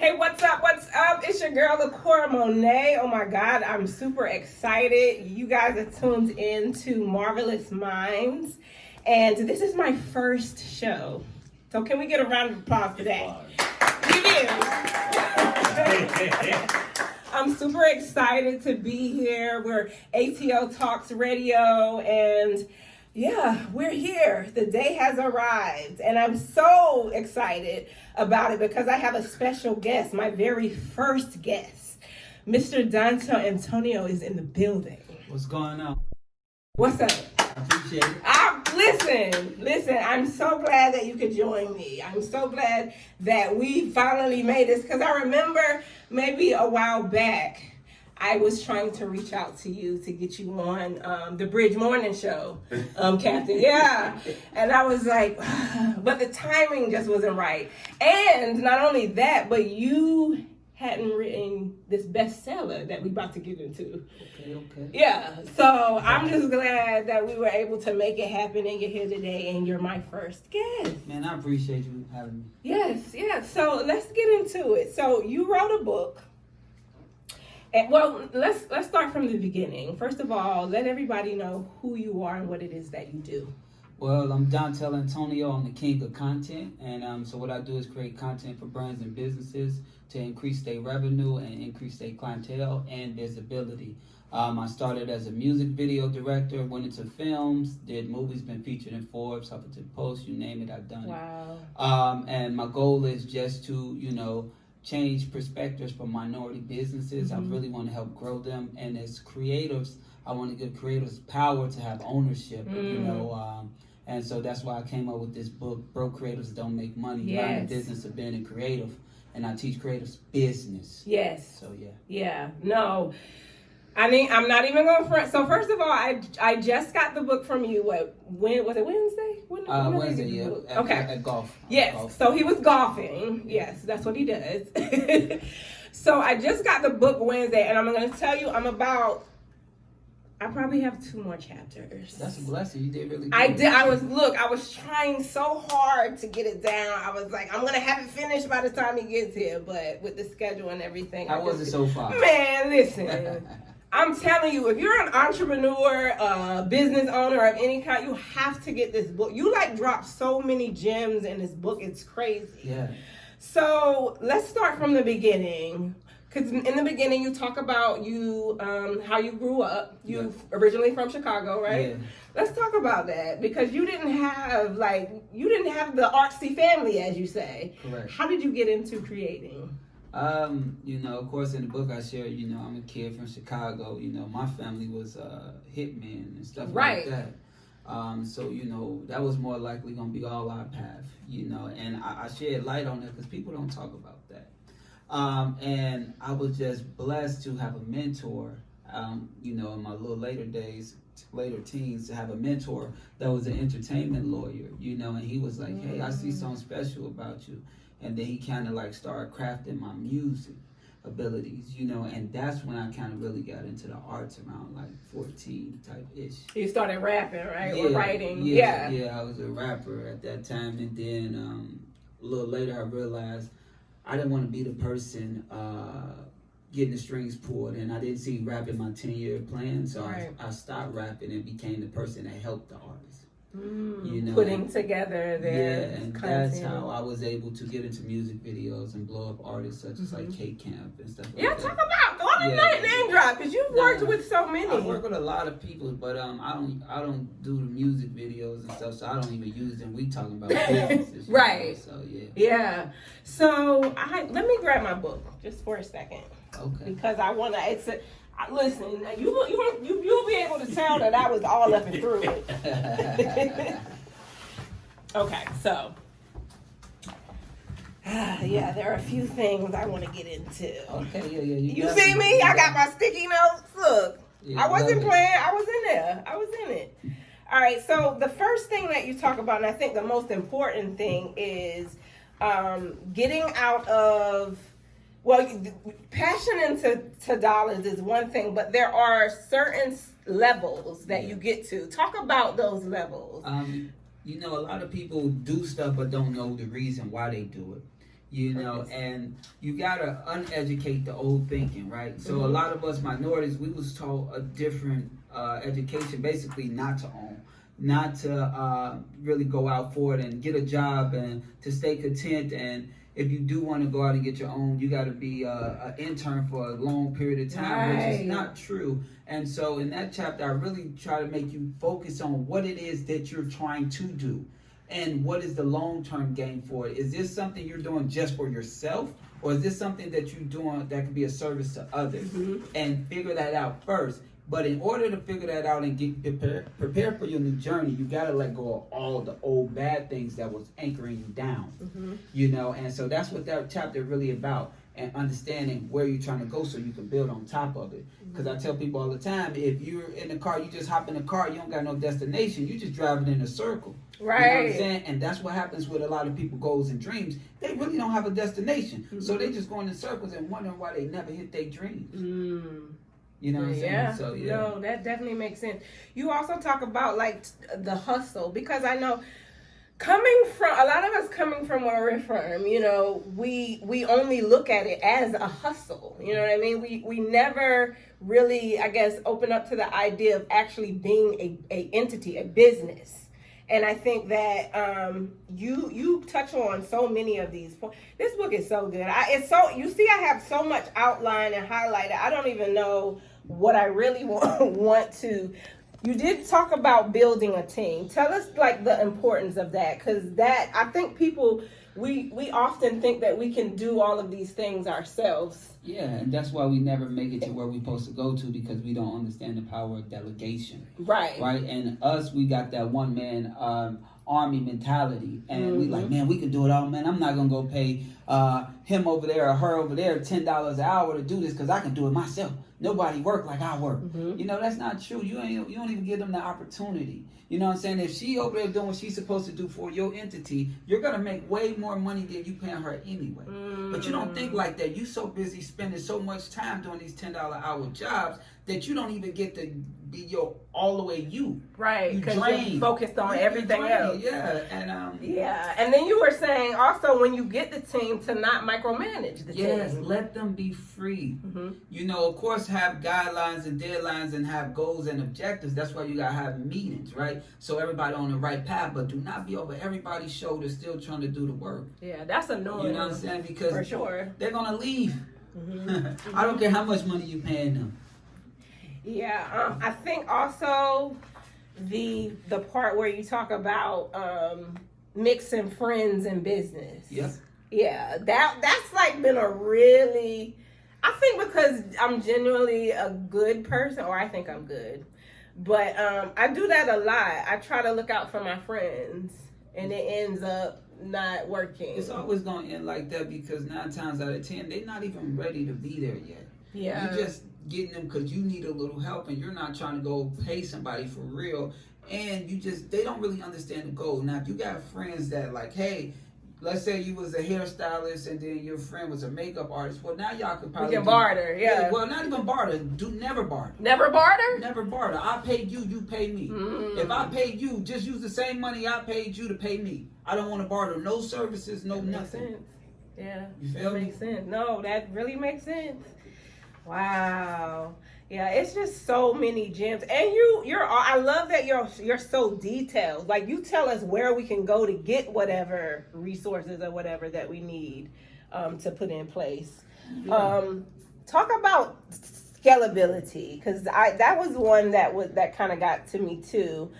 Hey, what's up? What's up? It's your girl, LaCora Monet. Oh my God, I'm super excited. You guys are tuned in to Marvelous Minds, and this is my first show. So can we get a round of applause for that? I'm super excited to be here. We're ATO Talks Radio, and yeah, we're here. The day has arrived, and I'm so excited about it because I have a special guest, my very first guest. Mr. Dontell Antonio is in the building. What's going on? What's up? I appreciate it. Listen, I'm so glad that you could join me. I'm so glad that we finally made this, because I remember maybe a while back, I was trying to reach out to you to get you on the Bridge Morning Show, Captain. Yeah. And I was like, but the timing just wasn't right. And not only that, but you hadn't written this bestseller that we about to get into. Okay. Yeah. So I'm just glad that we were able to make it happen and you're here today and you're my first guest. Man, I appreciate you having me. Yes. So let's get into it. So you wrote a book. And, well, let's start from the beginning. First of all, let everybody know who you are and what it is that you do. Well, I'm Dontell Antonio. I'm the king of content. And so what I do is create content for brands and businesses to increase their revenue and increase their clientele and visibility. I started as a music video director, went into films, did movies, been featured in Forbes, Huffington Post, you name it, I've done it. Wow. And my goal is just to, change perspectives for minority businesses. I really want to help grow them. And as creatives, I want to give creators power to have ownership, and so that's why I came up with this book, Broke Creatives Don't Make Money. Yes. Learn the business of being a creative. And I teach creatives business. Yes. So, yeah. Yeah. No. I mean, I'm not even going to front. So first of all, I just got the book from you. When was it? Wednesday? When Wednesday, yeah. Okay. At golf. Yes. Golf. So he was golfing. Yes, that's what he does. So I just got the book Wednesday, and I'm going to tell you, I probably have 2 more chapters. That's a blessing. You did really good. I did. I was trying so hard to get it down. I was like, I'm going to have it finished by the time he gets here, but with the schedule and everything. How was it so far? Man, listen. I'm telling you, if you're an entrepreneur, business owner of any kind, you have to get this book. You dropped so many gems in this book. It's crazy. Yeah. So let's start from the beginning. Because in the beginning, you talk about how you grew up. You originally from Chicago, right? Yeah. Let's talk about that, because you didn't have the artsy family, as you say. Correct. How did you get into creating? Of course, in the book I share, I'm a kid from Chicago. My family was hitmen and stuff like that. So, that was more likely going to be all our path, and I shed light on it because people don't talk about that. And I was just blessed to have a mentor, in my little later teens, to have a mentor that was an entertainment lawyer, and he was like, hey, I see something special about you. And then he kind of started crafting my music abilities, and that's when I kind of really got into the arts around 14 type-ish. You started rapping, right? Yeah, or writing? Yeah, I was a rapper at that time. And then a little later I realized I didn't want to be the person getting the strings pulled, and I didn't see rap in my 10-year plan, so I stopped rapping and became the person that helped the artists. Putting together their and content. that's how I was able to get into music videos and blow up artists such as K-Camp and stuff like that. Talk about name drop, because you've worked with so many. I work with a lot of people, but I don't do the music videos and stuff, so I don't even use them. We talking about businesses, right? So yeah. Yeah. So let me grab my book just for a second. Okay. Because I want to. Listen, you'll be able to tell that I was all up and through it. Okay, so there are a few things I want to get into. Okay, yeah. You see me? I got my sticky notes. Look, Yeah, I wasn't playing. I was in there. I was in it. All right. So the first thing that you talk about, and I think the most important thing, is getting out of. Well, passion into dollars is one thing, but there are certain levels that you get to. Talk about those levels. A lot of people do stuff but don't know the reason why they do it. You know, and you gotta uneducate the old thinking, right? So a lot of us minorities, we was taught a different education, basically not to own, not to really go out for it and get a job and to stay content. And if you do want to go out and get your own, you got to be an intern for a long period of time, which is not true. And so in that chapter, I really try to make you focus on what it is that you're trying to do. And what is the long-term gain for it? Is this something you're doing just for yourself? Or is this something that you're doing that can be a service to others? And figure that out first. But in order to figure that out and get prepared for your new journey, you got to let go of all the old bad things that was anchoring you down. You know, and so that's what that chapter is really about. And understanding where you're trying to go so you can build on top of it. Because I tell people all the time, if you're in the car, you just hop in the car, you don't got no destination, you just driving in a circle. Right. You know what I'm saying? And that's what happens with a lot of people goals and dreams. They really don't have a destination. So they just going in circles and wondering why they never hit their dreams. You know what I'm saying? So, yeah. No, that definitely makes sense. You also talk about like the hustle, because I know a lot of us coming from where we're from, you know, we only look at it as a hustle. You know what I mean? We never really, I guess, open up to the idea of actually being a entity, a business. And I think that you touch on so many of these points. This book is so good. You see, I have so much outlined and highlighted. I don't even know what I really want to. You did talk about building a team. Tell us like the importance of that, because that, I think people, we often think that we can do all of these things ourselves. Yeah, and that's why we never make it to where we're supposed to go to, because we don't understand the power of delegation. Right. And we got that one man army mentality, and we like, man, we can do it all, man. I'm not gonna go pay him over there or her over there $10 an hour to do this because I can do it myself. Nobody work like I work. You know, that's not true. You don't even give them the opportunity. You know what I'm saying? If she over there doing what she's supposed to do for your entity, you're going to make way more money than you paying her anyway. But you don't think like that. You so busy spending so much time doing these $10 an hour jobs that you don't even get to be your all the way you. Right. Because you're focused on everything else. Yeah. And then you were saying also when you get the team to not micromanage the team. Yes, let them be free. You know, of course, have guidelines and deadlines and have goals and objectives. That's why you got to have meetings, right? So everybody on the right path, but do not be over everybody's shoulder still trying to do the work. Yeah, that's annoying. You know what I'm saying? Because for sure, they're going to leave. I don't care how much money you paying them. Yeah, I think also the part where you talk about mixing friends and business. Yes. Yeah, that's like been a really, I think because I'm genuinely a good person, or I think I'm good, but I do that a lot. I try to look out for my friends, and it ends up not working. It's always going to end like that because 9 times out of 10, they're not even ready to be there yet. Yeah. You just getting them because you need a little help and you're not trying to go pay somebody for real, and they don't really understand the goal. Now if you got friends that like, hey, let's say you was a hairstylist and then your friend was a makeup artist, well now y'all could probably barter. Yeah, well, not even barter. Never barter. I paid you, you pay me. If I paid you, just use the same money I paid you to pay me. I don't want to barter no services, no nothing. Makes sense. Yeah, you feel me? Makes sense. No, that really makes sense. Wow. Yeah, it's just so many gems. And I love that you're so detailed. Like you tell us where we can go to get whatever resources or whatever that we need to put in place. Yeah. Talk about scalability, because that was one that kind of got to me too.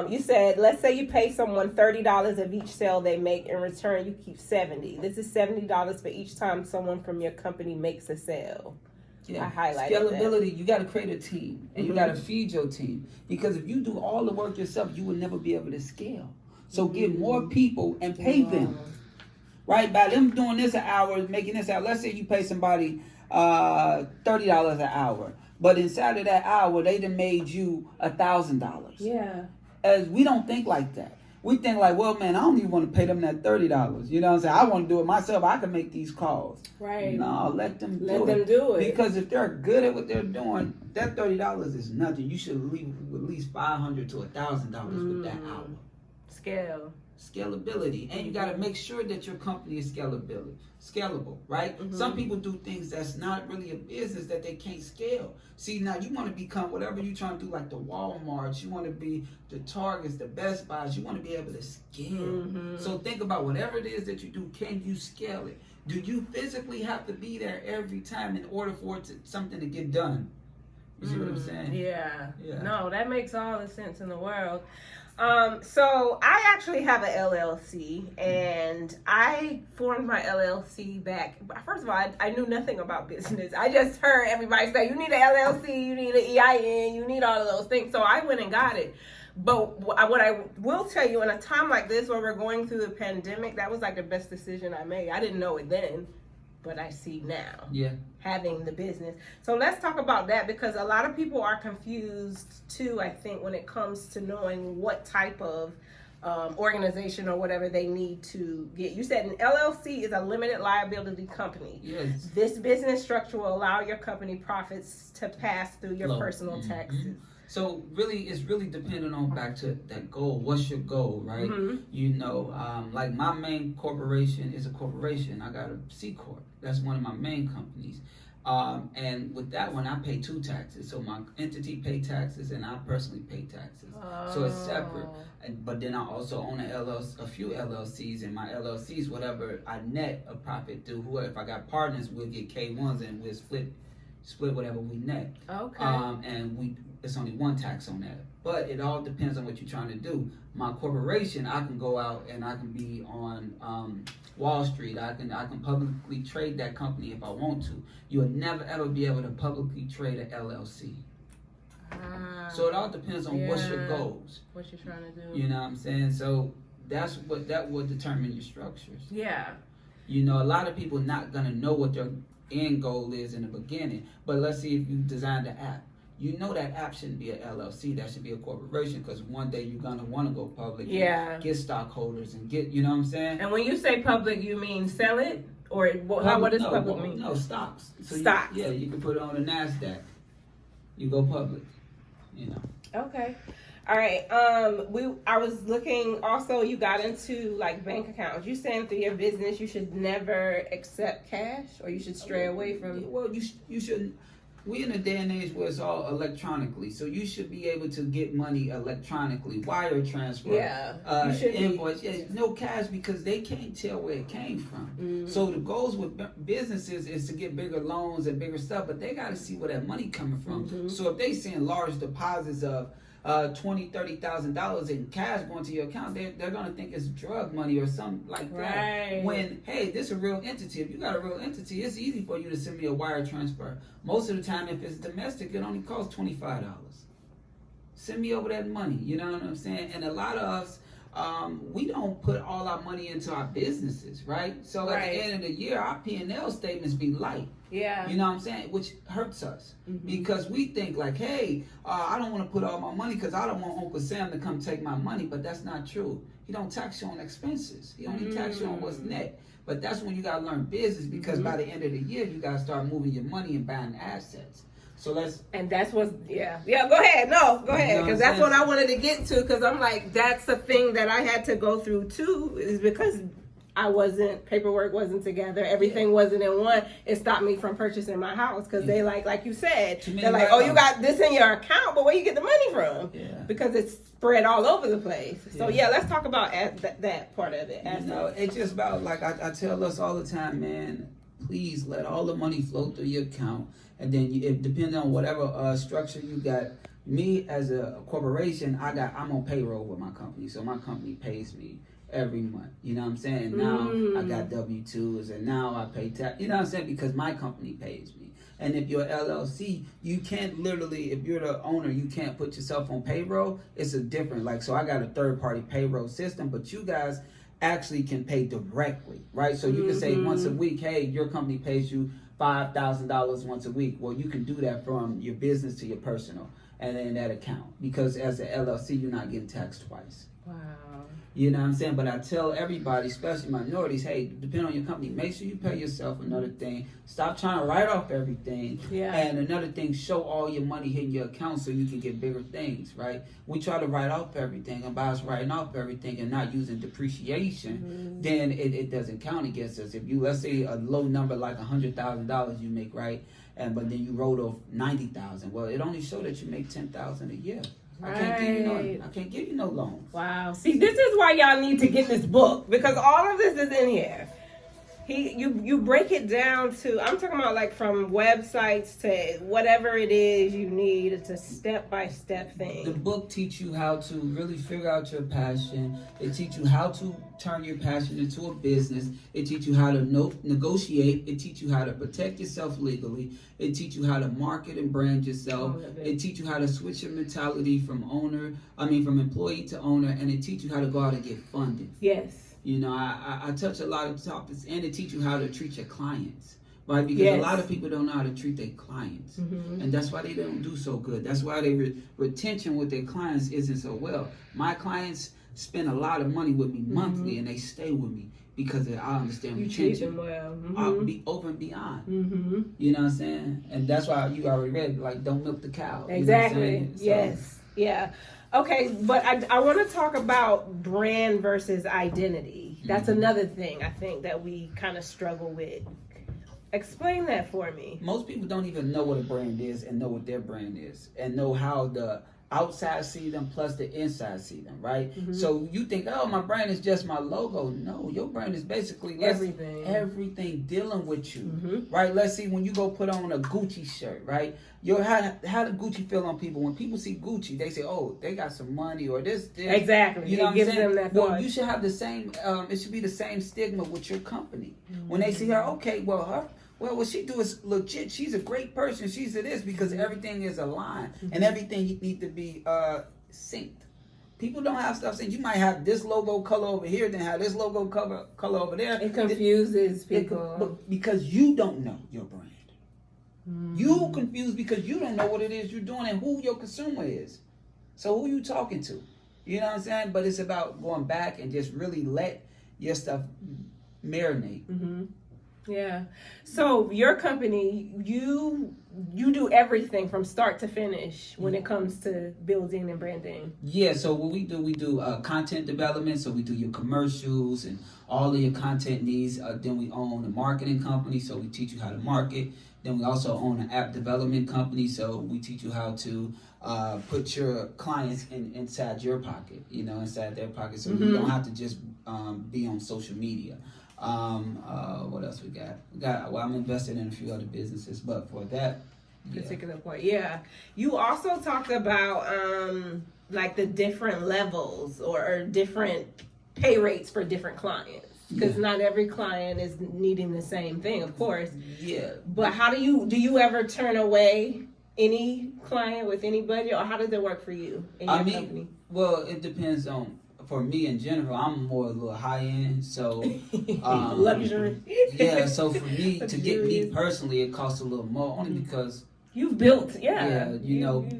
You said, let's say you pay someone $30 of each sale they make. In return, you keep $70. This is $70 for each time someone from your company makes a sale. Yeah. I highlighted scalability, that. You got to create a team, and you got to feed your team, because if you do all the work yourself, you will never be able to scale. So get more people and pay them, right? By them doing this an hour, making this hour. Let's say you pay somebody $30 an hour, but inside of that hour, they done made you $1,000. Yeah. As we don't think like that. We think like, well, man, I don't even want to pay them that $30. You know what I'm saying? I want to do it myself. I can make these calls. Right. No, let them do it. Because if they're good at what they're doing, that $30 is nothing. You should leave at least $500 to $1,000 with that hour. scalability, and you got to make sure that your company is scalable, right? Some people do things that's not really a business that they can't scale. See, now you want to become whatever you're trying to do, like the Walmarts, you want to be the Targets, the Best Buys, you want to be able to scale. So think about whatever it is that you do, can you scale it? Do you physically have to be there every time in order for something to get done? You see what I'm saying? Yeah. Yeah. No, that makes all the sense in the world. So I actually have an LLC, and I formed my LLC back. First of all, I knew nothing about business. I just heard everybody say, you need an LLC, you need an EIN, you need all of those things. So I went and got it. But what I will tell you, in a time like this where we're going through the pandemic, that was like the best decision I made. I didn't know it then, but I see now. Yeah. Having the business. So let's talk about that, because a lot of people are confused too, I think, when it comes to knowing what type of organization or whatever they need to get. You said an LLC is a limited liability company. Yes. This business structure will allow your company profits to pass through your personal taxes. So really, it's really dependent on back to that goal. What's your goal, right? You know, like my main corporation is a corporation. I got a C Corp. That's one of my main companies. And with that one, I pay 2 taxes. So my entity pay taxes and I personally pay taxes. So it's separate. But then I also own a few LLCs, and my LLCs, whatever I net a profit through, whoever, if I got partners, we'll get K1s and we'll split whatever we net. Okay. And it's only one tax on that. But it all depends on what you're trying to do. My corporation, I can go out and I can be on Wall Street. I can publicly trade that company if I want to. You'll never ever be able to publicly trade an LLC. So it all depends on what's your goals. What you're trying to do. You know what I'm saying? So that will determine your structures. Yeah. You know, a lot of people not gonna know what their end goal is in the beginning. But let's see if you designed the app. You know that app shouldn't be an LLC. That should be a corporation, because one day you're gonna want to go public. Yeah. Get stockholders and get, you know what I'm saying? And when you say public, you mean sell it, or what does public mean? No, stocks. So Stocks. You can put it on the NASDAQ. You go public. You know. Okay. All right. I was looking also, you got into like bank accounts. You saying through your business you should never accept cash, or you should stray away from? Well, you shouldn't. We in a day and age where it's all electronically, so you should be able to get money electronically, wire transfer, invoice. Yeah, no cash, because they can't tell where it came from. So the goals with businesses is to get bigger loans and bigger stuff, but they got to see where that money coming from. So if they seeing large deposits of $20,000-$30,000 in cash going to your account, they're gonna think it's drug money or something like that. When, hey, this is a real entity. If you got a real entity, it's easy for you to send me a wire transfer. Most of the time, if it's domestic, it only costs $25. Send me over that money. You know what I'm saying? And a lot of us, we don't put all our money into our businesses, right? So at the end of the year, our P&L statements be light. Yeah. You know what I'm saying? Which hurts us, because we think like, hey, I don't want to put all my money because I don't want Uncle Sam to come take my money. But that's not true. He don't tax you on expenses. He only tax you on what's net. But that's when you got to learn business, because by the end of the year, you got to start moving your money and buying assets. So and that's what's, go ahead. No, go ahead. Because that's what I wanted to get to, because I'm like, that's the thing that I had to go through too, is because paperwork wasn't together, everything wasn't in one. It stopped me from purchasing my house, because they like you said, they're like, oh, you got this in your account, but where you get the money from? Because it's spread all over the place. So let's talk about that part of it. You know, it's just about, like I tell us all the time, man, please let all the money flow through your account, and then it depending on whatever structure you got. Me as a corporation, I'm on payroll with my company, so my company pays me every month. You know what I'm saying? Now I got W-2s, and now I pay tax. You know what I'm saying? Because my company pays me. And if you're LLC, you can't literally, if you're the owner, you can't put yourself on payroll. It's a different, like, so I got a third-party payroll system, but you guys actually can pay directly, right? So you can say once a week, hey, your company pays you $5,000 once a week. Well, you can do that from your business to your personal, and then that account, because as an LLC, you're not getting taxed twice. Wow. You know what I'm saying? But I tell everybody, especially minorities, hey, depending on your company, make sure you pay yourself. Another thing, stop trying to write off everything. Yeah. And another thing, show all your money hitting your account so you can get bigger things, right? We try to write off everything, and by us writing off everything and not using depreciation, then it doesn't count against us. If you, let's say a low number like $100,000 you make, right? But then you wrote off 90,000. Well, it only showed that you make 10,000 a year. Right. I can't give you no loans. Wow. See, this is why y'all need to get this book, because all of this is in here. You break it down to, I'm talking about like from websites to whatever it is you need. It's a step-by-step thing. The book teach you how to really figure out your passion. It teach you how to turn your passion into a business. It teach you how to negotiate. It teach you how to protect yourself legally. It teach you how to market and brand yourself. It teach you how to switch your mentality from employee to owner, and it teach you how to go out and get funded. Yes. You know, I touch a lot of topics, and it teach you how to treat your clients, right? Because a lot of people don't know how to treat their clients, and that's why they don't do so good. That's why their retention with their clients isn't so well. My clients spend a lot of money with me monthly, and they stay with me because I understand you retention. Treat them well. I'll be over and beyond. You know what I'm saying? And that's why you already read, like, don't milk the cow. Exactly. You know what I'm saying? Yes. Yeah. Okay, but I want to talk about brand versus identity. That's another thing I think that we kind of struggle with. Explain that for me. Most people don't even know what a brand is and know what their brand is and know how the outside see them plus the inside see them, right? So you think, oh, my brand is just my logo. No, your brand is basically everything dealing with you, right? Let's see, when you go put on a Gucci shirt, right? How do Gucci feel on people? When people see Gucci, they say, oh, they got some money or this. Exactly. You know what I'm saying? Them that well, you should have the same, it should be the same stigma with your company. When they see her, okay, well, what she do is legit. She's a great person. She's a this because everything is aligned and everything need to be synced. People don't have stuff synced. You might have this logo color over here, then have this logo color over there. It confuses people because you don't know your brand. You confused because you don't know what it is you're doing and who your consumer is. So who you talking to? You know what I'm saying? But it's about going back and just really let your stuff marinate. Yeah. So your company, you do everything from start to finish when it comes to building and branding. Yeah. So what we do content development. So we do your commercials and all of your content needs. Then we own a marketing company. So we teach you how to market. Then we also own an app development company. So we teach you how to put your clients inside your pocket, inside their pocket. So you don't have to just be on social media. What else we got? Well, I'm invested in a few other businesses, but for that particular point, you also talked about like the different levels or different pay rates for different clients, because not every client is needing the same thing, of course. Yeah. But how do you ever turn away any client with any budget, or how does it work for you in your company? Well, it depends on. For me in general, I'm more a little high end, so luxury. Yeah, so for me to get me personally, it costs a little more, only because you've built,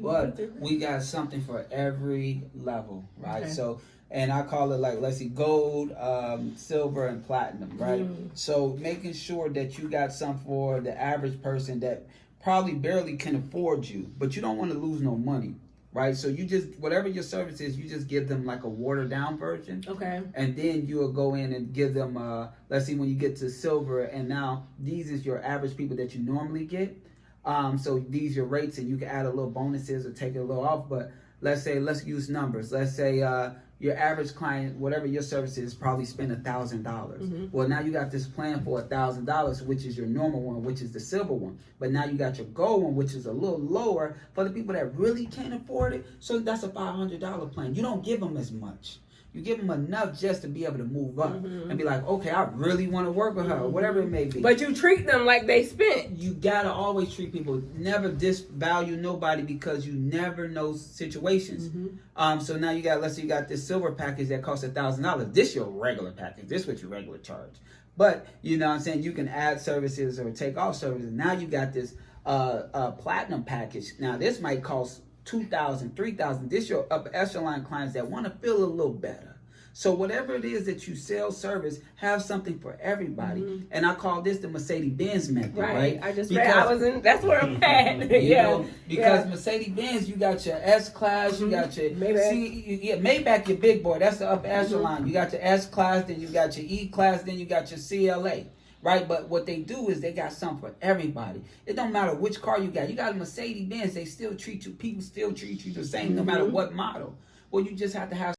but we got something for every level, right? Okay. So, and I call it like, let's see, gold, silver, and platinum, right? So making sure that you got something for the average person that probably barely can afford you, but you don't want to lose no money. Right, so you just, whatever your service is, you just give them like a watered down version. Okay. And then you'll go in and give them, let's see, when you get to silver, and now these is your average people that you normally get. So these your rates, and you can add a little bonuses or take it a little off. But let's use numbers. Let's say your average client, whatever your service is, probably spend $1,000. Well, now you got this plan for $1,000, which is your normal one, which is the silver one. But now you got your gold one, which is a little lower for the people that really can't afford it. So that's a $500 plan. You don't give them as much. You give them enough just to be able to move up and be like, okay, I really want to work with her, or whatever it may be. But you treat them like they spent. You gotta always treat people. Never disvalue nobody because you never know situations. So now you got, let's say you got this silver package that costs $1,000. This your regular package. This what your regular charge. But you know what I'm saying, you can add services or take off services. Now you got this platinum package. Now this might cost $2,000, $3,000. This your upper echelon clients that want to feel a little better. So whatever it is that you sell, service, have something for everybody. And I call this the Mercedes-Benz method, right? I just read, that's where I'm at. Yeah. Because Mercedes-Benz, you got your S-Class, you got your Maybach, your big boy, that's the upper echelon. You got your S-Class, then you got your E-Class, then you got your CLA. Right, but what they do is they got something for everybody. It don't matter which car you got. You got a Mercedes-Benz, they still treat you. People still treat you the same, no matter what model. Well, you just have to have